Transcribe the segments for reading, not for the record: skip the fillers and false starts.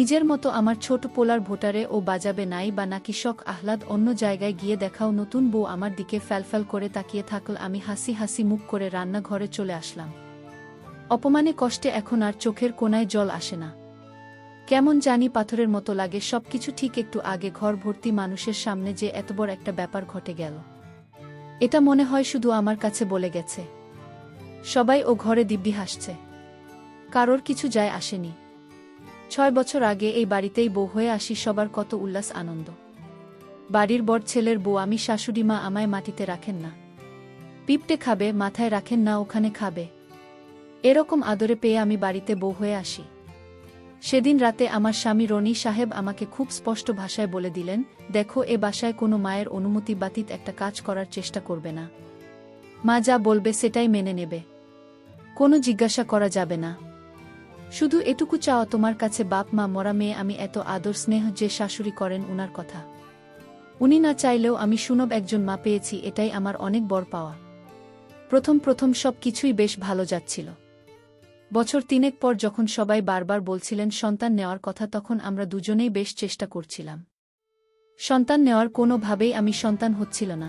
নিজের মতো আমার ছোট পোলার ভোটারে ও বাজাবে নাই বা নাকি শখ আহ্লাদ অন্য জায়গায় গিয়ে দেখাও নতুন বউ আমার দিকে ফ্যালফ্যাল করে তাকিয়ে থাকল। আমি হাসি হাসি মুখ করে রান্নাঘরে চলে আসলাম। অপমানে কষ্টে এখন আর চোখের কোণায় জল আসে না। কেমন জানি পাথরের মতো লাগে সবকিছু। ঠিক একটু আগে ঘর ভর্তি মানুষের সামনে যে এত বড় একটা ব্যাপার ঘটে গেল, এটা মনে হয় শুধু আমার কাছে বলে গেছে। সবাই ও ঘরে দিব্যি হাসছে, কারোর কিছু যায় আসেনি। 6 বছর আগে এই বাড়িতেই বউ হয়ে আসি, সবার কত উল্লাস আনন্দ। বাড়ির বড় ছেলের বউ আমি, শাশুড়ি মা আমায় মাটিতে রাখেন না। পিপটে খাবে, মাথায় রাখেন না ওখানে খাবে, এরকম আদরে পেয়ে আমি বাড়িতে বউ হয়ে আসি। সেদিন রাতে আমার স্বামী রনি সাহেব আমাকে খুব স্পষ্ট ভাষায় বলে দিলেন, দেখো, এ বাসায় কোনো মায়ের অনুমতি ব্যতীত একটা কাজ করার চেষ্টা করবে না। মা যা বলবে সেটাই মেনে নেবে, কোনো জিজ্ঞাসা করা যাবে না। শুধু এটুকু চাও তোমার কাছে, বাপ মা মরা মেয়ে আমি, এত আদর স্নেহ যে শাশুড়ি করেন উনার কথা। উনি না চাইলেও আমি সুনব একজন মা পেয়েছি, এটাই আমার অনেক বড় পাওয়া। প্রথম সব কিছুই বেশ ভালো যাচ্ছিল। বছর 3 পর যখন সবাই বারবার বলছিলেন সন্তান নেওয়ার কথা, তখন আমরা দুজনেই বেশ চেষ্টা করছিলাম সন্তান নেওয়ার, কোনোভাবেই আমি সন্তান হচ্ছিল না।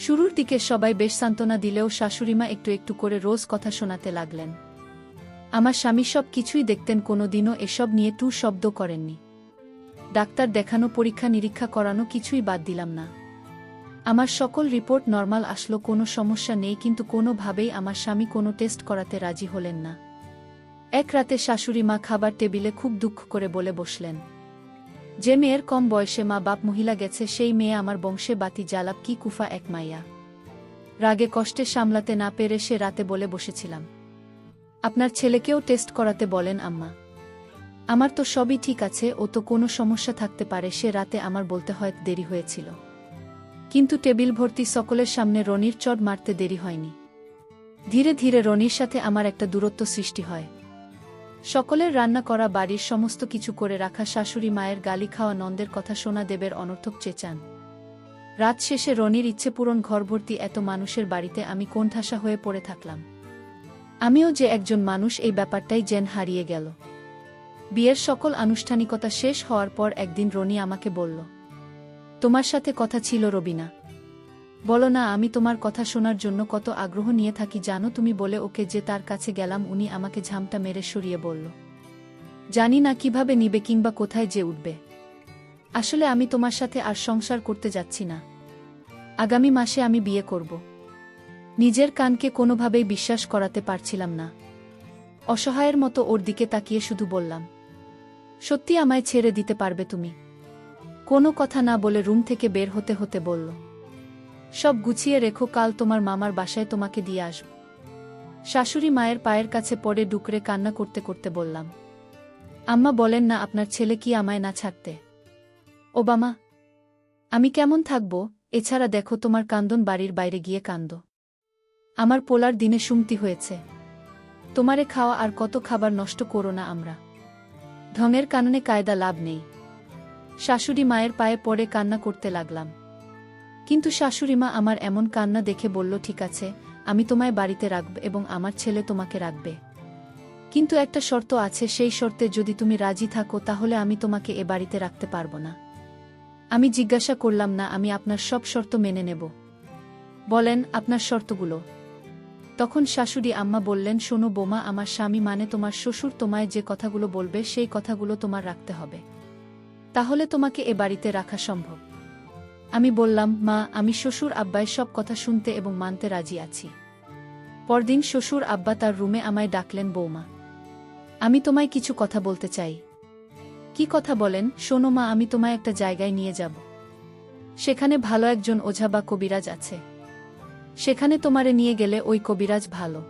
শুরুর দিকে সবাই বেশ সান্ত্বনা দিলেও শাশুড়িমা একটু একটু করে রোজ কথা শোনাতে লাগলেন। আমার স্বামী সব কিছুই দেখতেন, কোনোদিনও এসব নিয়ে টু শব্দ করেননি। ডাক্তার দেখানো, পরীক্ষা নিরীক্ষা করানো কিছুই বাদ দিলাম না। আমার সকল রিপোর্ট নরমাল আসলো, কোনো সমস্যা নেই, কিন্তু কোনোভাবেই আমার স্বামী কোনো টেস্ট করাতে রাজি হলেন না। এক রাতে শাশুড়ি মা খাবার টেবিলে খুব দুঃখ করে বলে বসলেন, যে মেয়ের কম বয়সে মা বাপ মহিলা গেছে, সেই মেয়ে আমার বংশে বাতি জ্বালাব কি কুফা এক মাইয়া। রাগে কষ্টে সামলাতে না পেরে সে রাতে বলে বসেছিলাম, আপনার ছেলেকেও টেস্ট করাতে বলেন আম্মা। আমার তো সবই ঠিক আছে, ও তো কোনো সমস্যা থাকতে পারে। সে রাতে আমার বলতে হয়তো দেরি হয়েছিল, কিন্তু টেবিল ভর্তি সকলের সামনে রনির চড় মারতে দেরি হয়নি। ধীরে ধীরে রনির সাথে আমার একটা দূরত্ব সৃষ্টি হয়। সকলের রান্না করা, বাড়ির সমস্ত কিছু করে রাখা, শাশুড়ি মায়ের গালি খাওয়া, নন্দের কথা শোনা, দেবের অনর্থক চেঁচান। রাত শেষে রনির ইচ্ছে পূরণ, ঘরভর্তি এত মানুষের বাড়িতে আমি কোণঠাসা হয়ে পড়ে থাকলাম। আমিও যে একজন মানুষ, এই ব্যাপারটাই যেন হারিয়ে গেল। বিয়ের সকল আনুষ্ঠানিকতা শেষ হওয়ার পর একদিন রনি আমাকে বলল, তোমার সাথে কথা ছিল রবিনা। বলো না, আমি তোমার কথা শোনার জন্য কত আগ্রহ নিয়ে থাকি জানো। তুমি বলে ওকে যে তার কাছে গেলাম, উনি আমাকে ঝামটা মেরে সরিয়ে বলল, জানি না কিভাবে নিবে কিংবা কোথায় যে উঠবে। আসলে আমি তোমার সাথে আর সংসার করতে যাচ্ছি না। আগামী মাসে আমি বিয়ে করব। নিজের কানকে কোনোভাবেই বিশ্বাস করাতে পারছিলাম না। অসহায়ের মতো ওর দিকে তাকিয়ে শুধু বললাম, সত্যি আমায় ছেড়ে দিতে পারবে তুমি? কোনো কথা না বলে রুম থেকে বের হতে হতে বলল, সব গুছিয়ে রেখো, কাল তোমার মামার বাসায় তোমাকে দিয়ে আসব। শাশুড়ি মায়ের পায়ের কাছে পড়ে ডুকরে কান্না করতে করতে বললাম, আম্মা বলেন না আপনার ছেলে কি আমায় না ছাড়তে? ওবামা, আমি কেমন থাকব? এছাড়া দেখো তোমার কান্দন, বাড়ির বাইরে গিয়ে কান্দ। আমার পোলার দিনে সুমতি হয়েছে, তোমারে খাওয়া আর কত খাবার নষ্ট করো না। আমরা ঢঙের কাননে কায়দা লাভ নেই। শাশুড়ি মায়ের পায়ে পড়ে কান্না করতে লাগলাম। কিন্তু শাশুড়িমা আমার এমন কান্না দেখে বলল, ঠিক আছে, আমি তোমায় বাড়িতে রাখব এবং আমার ছেলে তোমাকে রাখবে, কিন্তু একটা শর্ত আছে, সেই শর্তে যদি তুমি রাজি থাকো তাহলে আমি তোমাকে এ বাড়িতে রাখতে পারবো না। আমি জিজ্ঞাসা করলাম, না, আমি আপনার সব শর্ত মেনে নেব। বলেন আপনার শর্তগুলো। তখন শাশুড়ি আম্মা বললেন, শোনো বোমা, আমার স্বামী মানে তোমার শ্বশুর তোমায় যে কথাগুলো বলবে সেই কথাগুলো তোমার রাখতে হবে, তাহলে তোমাকে এ বাড়িতে রাখা সম্ভব। আমি বললাম, মা, আমি শ্বশুর আব্বাই সব কথা শুনতে এবং মানতে রাজি আছি। পরদিন শ্বশুর আব্বা তার রুমে আমায় ডাকলেন, বৌমা, আমি তোমায় কিছু কথা বলতে চাই। কি কথা বলেন? শোনো মা, আমি তোমায় একটা জায়গায় নিয়ে যাব। সেখানে ভালো একজন ওঝা বা কবিরাজ আছে। সেখানে তোমারে নিয়ে গেলে ওই কবিরাজ ভালো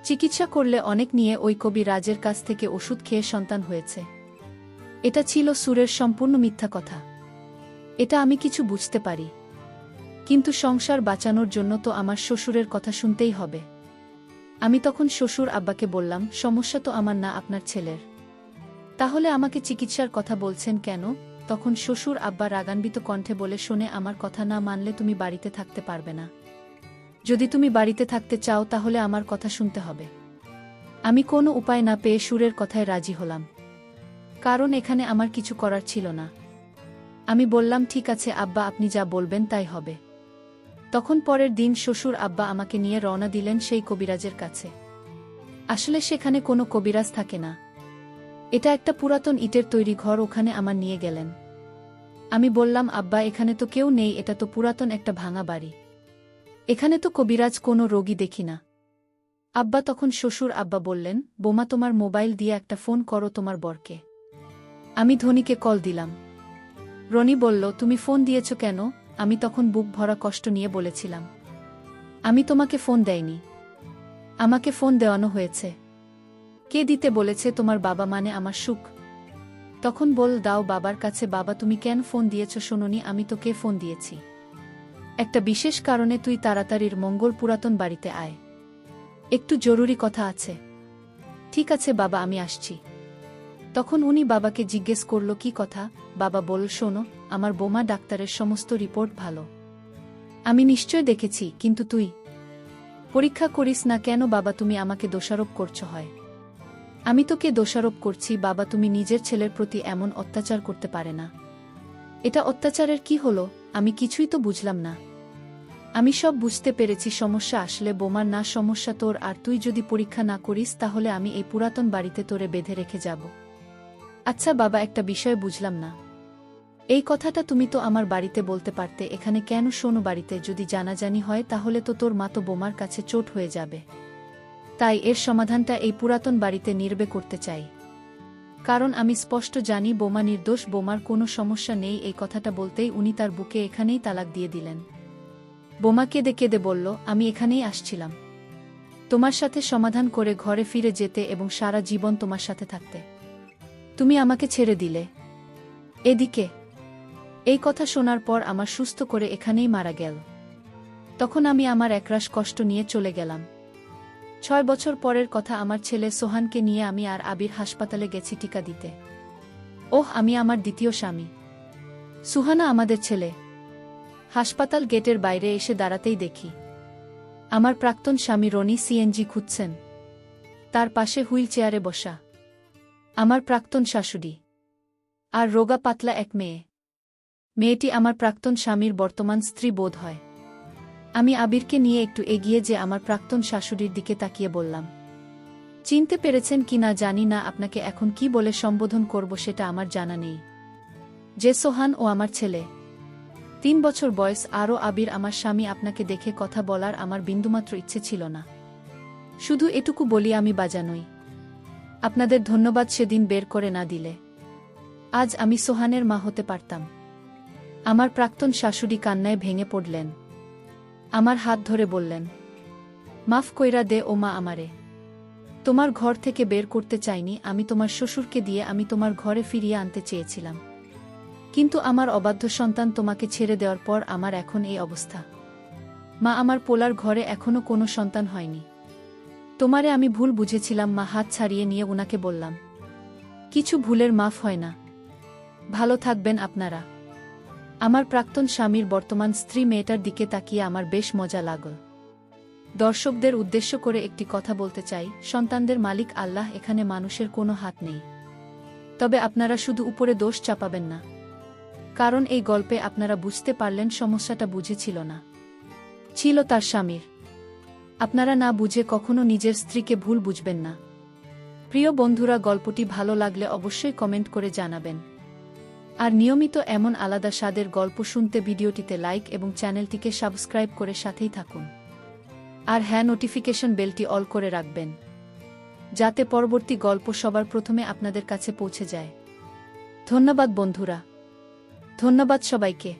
চিকিৎসা করলে অনেক, নিয়ে ওই কবিরাজের কাছ থেকে ওষুধ খেয়ে সন্তান হয়েছে। এটা ছিল সুরের সম্পূর্ণ মিথ্যা কথা। এটা আমি কিছু বুঝতে পারি, কিন্তু সংসার বাঁচানোর জন্য তো আমার শ্বশুরের কথা শুনতেই হবে। আমি তখন শ্বশুর আব্বাকে বললাম, সমস্যা তো আমার না, আপনার ছেলের। তাহলে আমাকে চিকিৎসার কথা বলছেন কেন? তখন শ্বশুর আব্বা রাগান্বিত কণ্ঠে বলে, শোনে, আমার কথা না মানলে তুমি বাড়িতে থাকতে পারবে না। যদি তুমি বাড়িতে থাকতে চাও তাহলে আমার কথা শুনতে হবে। আমি কোনো উপায় না পেয়ে সুরের কথায় রাজি হলাম, কারণ এখানে আমার কিছু করার ছিল না। আমি বললাম, ঠিক আছে আব্বা, আপনি যা বলবেন তাই হবে। তখন পরের দিন শ্বশুর আব্বা আমাকে নিয়ে রওনা দিলেন সেই কবিরাজের কাছে। আসলে সেখানে কোনো কবিরাজ থাকে না, এটা একটা পুরাতন ইটের তৈরি ঘর, ওখানে আমার নিয়ে গেলেন। আমি বললাম, আব্বা এখানে তো কেউ নেই, এটা তো পুরাতন একটা ভাঙা বাড়ি, এখানে তো কবিরাজ কোনো রোগী দেখি না। আব্বা তখন শ্বশুর আব্বা বললেন, বোমা তোমার মোবাইল দিয়ে একটা ফোন করো তোমার বরকে। আমি ধনীকে কল দিলাম। রনি বলল, তুমি ফোন দিয়েছ কেন? আমি তখন বুক ভরা কষ্ট নিয়ে বলেছিলাম, আমি তোমাকে ফোন দেইনি, আমাকে ফোন দেওয়ানো হয়েছে। কে দিতে বলেছে? তোমার বাবা, মানে আমার সুখ। তখন বল দাও বাবার কাছে। বাবা, তুমি কেন ফোন দিয়েছ শোনোনি? আমি তোকে ফোন দিয়েছি একটা বিশেষ কারণে, তুই তাড়াতাড়ির মঙ্গল পুরাতন বাড়িতে আয়, একটু জরুরি কথা আছে। ঠিক আছে বাবা, আমি আসছি। তখন উনি বাবাকে জিজ্ঞেস করল, কি কথা? বাবা বল, শোনো, আমার বোমা ডাক্তারের সমস্ত রিপোর্ট ভালো, আমি নিশ্চয় দেখেছি, কিন্তু তুই পরীক্ষা করিস না কেন? বাবা তুমি আমাকে দোষারোপ করছো। হয় আমি তোকে দোষারোপ করছি? বাবা তুমি নিজের ছেলের প্রতি এমন অত্যাচার করতে পারে না, এটা অত্যাচারের কি হলো? আমি কিছুই তো বুঝলাম না। আমি সব বুঝতে পেরেছি, সমস্যা আসলে বোমার না, সমস্যা তোর। আর তুই যদি পরীক্ষা না করিস তাহলে আমি এই পুরাতন বাড়িতে তোরে বেঁধে রেখে যাব। আচ্ছা বাবা, একটা বিষয় বুঝলাম না, এই কথাটা তুমি তো আমার বাড়িতে বলতে পারতে, এখানে কেন? শোনো, বাড়িতে যদি জানাজানি হয় তাহলে তো তোর মা তো বোমার কাছে চোট হয়ে যাবে, তাই এর সমাধানটা এই পুরাতন বাড়িতে নির্বে করতে চাই। কারণ আমি স্পষ্ট জানি বোমা নির্দোষ, বোমার কোনো সমস্যা নেই। এই কথাটা বলতেই উনি তার বুকে এখানেই তালাক দিয়ে দিলেন। বোমা কেঁদে কেঁদে বলল, আমি এখানেই আসছিলাম তোমার সাথে সমাধান করে ঘরে ফিরে যেতে এবং সারা জীবন তোমার সাথে থাকতে, তুমি আমাকে ছেড়ে দিলে। এদিকে এই কথা শোনার পর আমার সুস্থ করে এখানেই মারা গেল। তখন আমি আমার একরাশ কষ্ট নিয়ে চলে গেলাম। 6 বছর পরের কথা, আমার ছেলে সোহানকে নিয়ে আমি আর আবির হাসপাতালে গেছি টিকা দিতে। ওহ, আমি আমার দ্বিতীয় স্বামী, সুহানা আমাদের ছেলে। হাসপাতাল গেটের বাইরে এসে দাঁড়াতেই দেখি আমার প্রাক্তন স্বামী রনি সিএনজি খুঁজছেন, তার পাশে হুইল চেয়ারে বসা আমার প্রাক্তন শাশুড়ি, আর রোগা পাতলা এক মেয়ে। মেয়েটি আমার প্রাক্তন স্বামীর বর্তমান স্ত্রী বোধ হয়। আমি আবিরকে নিয়ে একটু এগিয়ে যে আমার প্রাক্তন শাশুড়ির দিকে তাকিয়ে বললাম, চিনতে পেরেছেন কি না জানি না, আপনাকে এখন কি বলে সম্বোধন করব সেটা আমার জানা নেই। যে সোহান ও আমার ছেলে, 3 বছর বয়স। আরও আবির আমার স্বামী, আপনাকে দেখে কথা বলার আমার বিন্দুমাত্র ইচ্ছে ছিল না। শুধু এটুকু বলি, আমি বাজা নই। আপনাদের ধন্যবাদ সেদিন বের করে না দিলে আজ আমি সোহানের মা হতে পারতাম। আমার প্রাক্তন শাশুড়ি কান্নায় ভেঙে পড়লেন, আমার হাত ধরে বললেন, মাফ কইরা দে ও মা আমারে, তোমার ঘর থেকে বের করতে চাইনি আমি, তোমার শ্বশুরকে দিয়ে আমি তোমার ঘরে ফিরিয়ে আনতে চেয়েছিলাম, কিন্তু আমার অবাধ্য সন্তান তোমাকে ছেড়ে দেওয়ার পর আমার এখন এই অবস্থা। মা, আমার পোলার ঘরে এখনো কোনো সন্তান হয়নি, তোমারে আমি ভুল বুঝেছিলাম। মা হাত ছাড়িয়ে নিয়ে উনাকে বললাম, কিছু ভুলের মাফ হয় না, ভালো থাকবেন আপনারা। আমার প্রাক্তন স্বামীর বর্তমান স্ত্রী মেয়েটার দিকে তাকিয়ে আমার বেশ মজা লাগল। দর্শকদের উদ্দেশ্য করে একটি কথা বলতে চাই, সন্তানদের মালিক আল্লাহ, এখানে মানুষের কোনো হাত নেই। তবে আপনারা শুধু উপরে দোষ চাপাবেন না, কারণ এই গল্পে আপনারা বুঝতে পারলেন সমস্যাটা বুঝেছিল না, ছিল তার স্বামীর। আপনারা না বুঝে কখনো নিজের স্ত্রীকে ভুল বুঝবেন না। প্রিয় বন্ধুরা, গল্পটি ভালো লাগলে অবশ্যই কমেন্ট করে জানাবেন। আর নিয়মিত এমন আলাদা স্বাদের গল্প শুনতে ভিডিওটিতে লাইক এবং চ্যানেলটিকে সাবস্ক্রাইব করে সাথেই থাকুন। আর হ্যাঁ, নোটিফিকেশন বেলটি অল করে রাখবেন, যাতে পরবর্তী গল্প সবার প্রথমে আপনাদের কাছে পৌঁছে যায়। ধন্যবাদ বন্ধুরা, ধন্যবাদ সবাইকে।